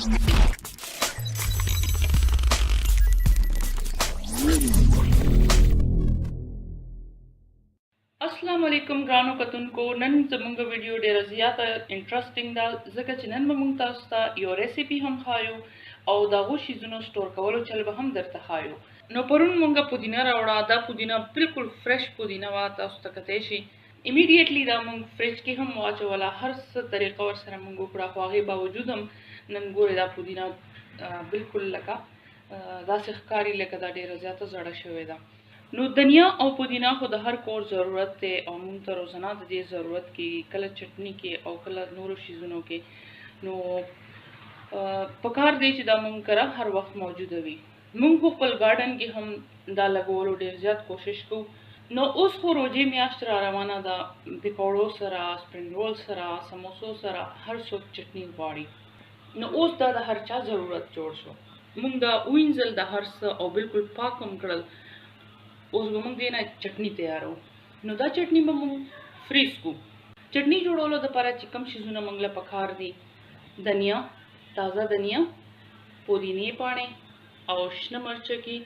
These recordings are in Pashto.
अस्सलाम वालेकुम ګرانو کتونکو. نن زموږ ویډیو ډیره زیاته انټرېسټینګ ده ځکه چې نن به موږ تاسو ته یو ریسیپي هم ښایو او د هغو شیزونو سټور کولو چل به هم درته ښایو. نو پرون موږ پودینه راوړه. دا پودینه بالکل فرش پودینه وه، تاسو ته کتی شي. ایمیډیټلی دا موږ فریج کې هم واچوله، هر څه طریقه ورسره موږ وکړه، خو هغې باوجود هم نن ګورې دا پودینه بالکل لکه داسې ښکاري لکه دا ډیره زیاته زړه شوې ده. نو دنیا او پودینه خو د هر کور ضرورت دی او موږ ته روزانه د دې ضرورت کېږي، کله چټني کې او کله نورو شیزونو کې. نو پکار دی چې دا موږ کره هر وخت موجوده وي. موږ په خپل ګارډن کې هم دا لګولو ډېر زیات کوشش کوو. نو اوس خو روژې میاشت را روانه ده، پکوړو سره، سپرینګ رول سره، سموسو سره هر څوک چټني غواړي. نو اوس دا د هر چا ضرورت جوړ شو. موږ دا وینځل د هر څه او بالکل پاک هم کړل. اوس به موږ دې نه چټني تیارو. نو دا چټني به موږ فریز کو. چټني جوړولو دپاره چې کوم شیزونه موږ له پکار دي: دنیا، تازه دنیا، پودینې پاڼې او شنه مرچکي.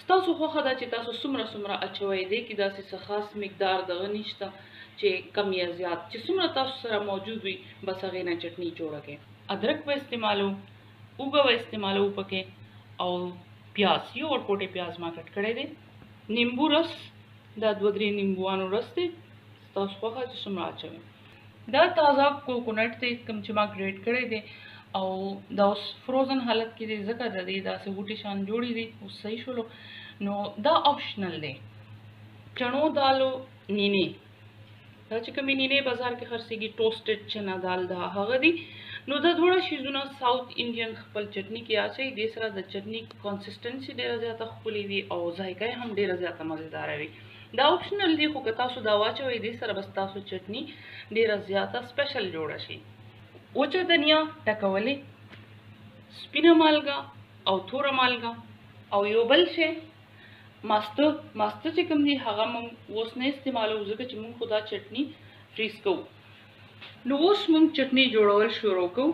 ستاسو خوښه ده چې تاسو څومره اچوئ. دې کې داسې څه خاص مقدار دغه نشته چې کم یا زیات، چې څومره تاسو سره موجود وي بس هغې نه چټني جوړه کړئ. ادرک به استعمالو، اوږه به استعمالو پکې، او پیاز، یو ورکوټې پیاز ما کټ کړی دی. نیمبو رس، دا 2-3 نیمبوانو رس دی، ستاسو خوښه چې څومره اچوئ. دا تازه کوکونټ دی کوم چې ما ګریډ کړی دی او دا اوس فروزن حالت کې دی ځکه د دې داسې بوټي شان جوړي دي، اوس صحیح شولو. نو دا آپشنل دی. چڼو دالو نینې، دا چې کومې نینې بازار کې خرڅېږي، ټوسټډ چنا دال دا هغه دي. نو دا دواړه شیزونه ساوث انډین خپل چټني کې اچوئ. دې سره د چټني کنسسټنسي ډېره زیاته ښکلې وي او ذایقه یې هم ډېره زیاته مزېداره وي. دا آپشنل دی، خو که تاسو دا واچوئ دې سره به ستاسو چټني ډېره زیاته سپیشل جوړه شي. وچه دنیا ټکولې، سپینه مالګه او توره مالګه، او یو بل شی ماسته چې کوم دی هغه موږ اوس نه استعمالوو ځکه چې موږ خو دا چټني فریز کوو. نو اوس موږ چټني جوړول شروع کوو.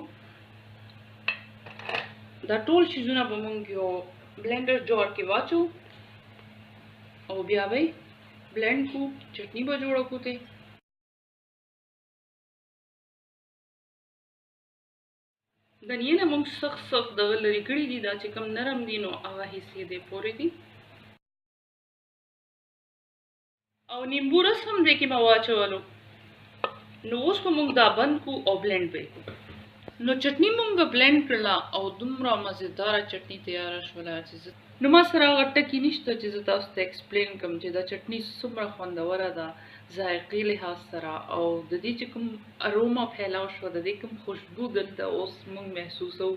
دا ټول شیزونه به موږ یو بلینډر جار کې واچو او بیا به بلینډ کو، چټني به جوړه کو. ته دنیا نه موږ سخت دغه لرې کړي دي، دا چې کوم نرم دي نو هغه حصې دې پورې دي. او نیمبو رس هم دې کې ما واچولو. نو اوس به موږ دا بند کو او بلینډ به کو. نو چټني موږ بلینډ کړله او دومره مزېداره چټني تیاره شوله چې نو ما سره هغه ټکي نشته چې زه تاسو ته ایکسپلین کړم چې دا چټني څومره خوندوره ده ذایقې لحاظ سره، او د دې چې کوم اروما پھیلاو شوه، د دې کوم خوشبو دلته اوس موږ محسوسوو،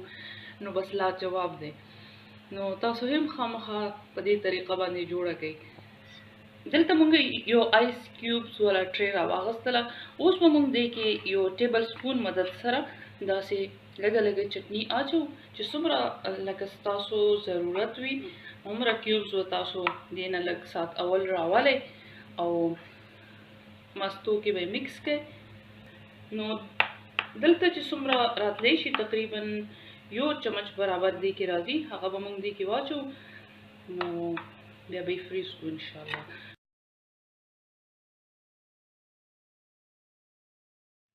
نو بس لاجواب دی. نو تاسو هم خامخا په دې طریقه باندې جوړه کړئ. دلته موږ یو آیس کیوبس والا ټرې راواغستله. اوس به موږ دې کې یو ټیبل سپون مدد سره داسې لږه چټني اچو چې څومره لکه ستاسو ضرورت وي هومره کیوبس به تاسو دې نه لږ سات اول راولئ او مستو کې به مکس کړئ. نو دلته چې څومره راتلی شي تقریبا یو چمچ برابر دې کې راځي، هغه به موږ دې کې واچو. نو بیا به یې فریز کړو انشاءالله.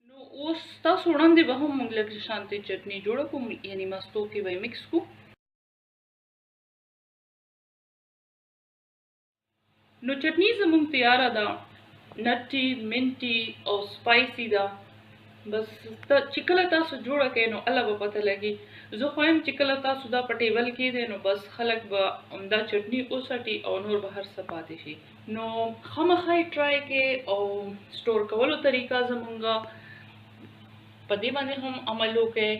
نو اوس تاسو وړاندې به هم موږ لږ شانتې چټني جوړه کړو، یعنې مستو کې به یې مکس کړو. نو چټني زموږ تیاره ده، نټي، منټي او سپایسي ده. بس چې کله تاسو جوړه کړئ نو هله به پته لګي. زه خو یم چې کله تاسو دا په ټیبل کې دی نو بس خلک به همدا چټني وڅټي او نور به هر څه پاتې شي. نو خامخا یې ټرای کړئ او سټور کولو طریقه زموږ په دې باندې هم عمل وکړئ،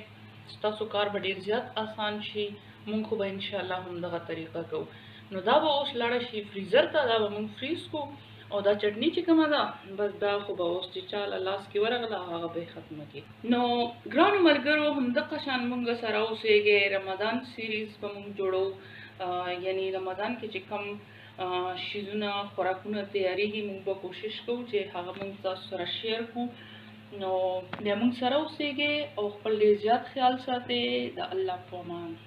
ستاسو کار به ډېر زیات آسان شي. موږ خو به انشاءالله هم دغه طریقه کوو. نو دا به اوس لاړه شي فریزر ته، دا به موږ فریز کو. او دا چټني چې کومه ده بس دا خو به اوس چې چا له لاس کې ورغله هغه به یې ختمه کړي. نو ګرانو ملګرو همدغه شان موږ سره اوسېږئ. رمضان سیریز به موږ جوړو، یعنی رمضان کې چې کوم شیزونه خوراکونه تیاریږي موږ به کوشش کوو چې هغه موږ تاسو سره شیر کړو نو بیا موږ سره اوسېږئ او خپل ډېر زیات خیال ساتئ. د الله په امان.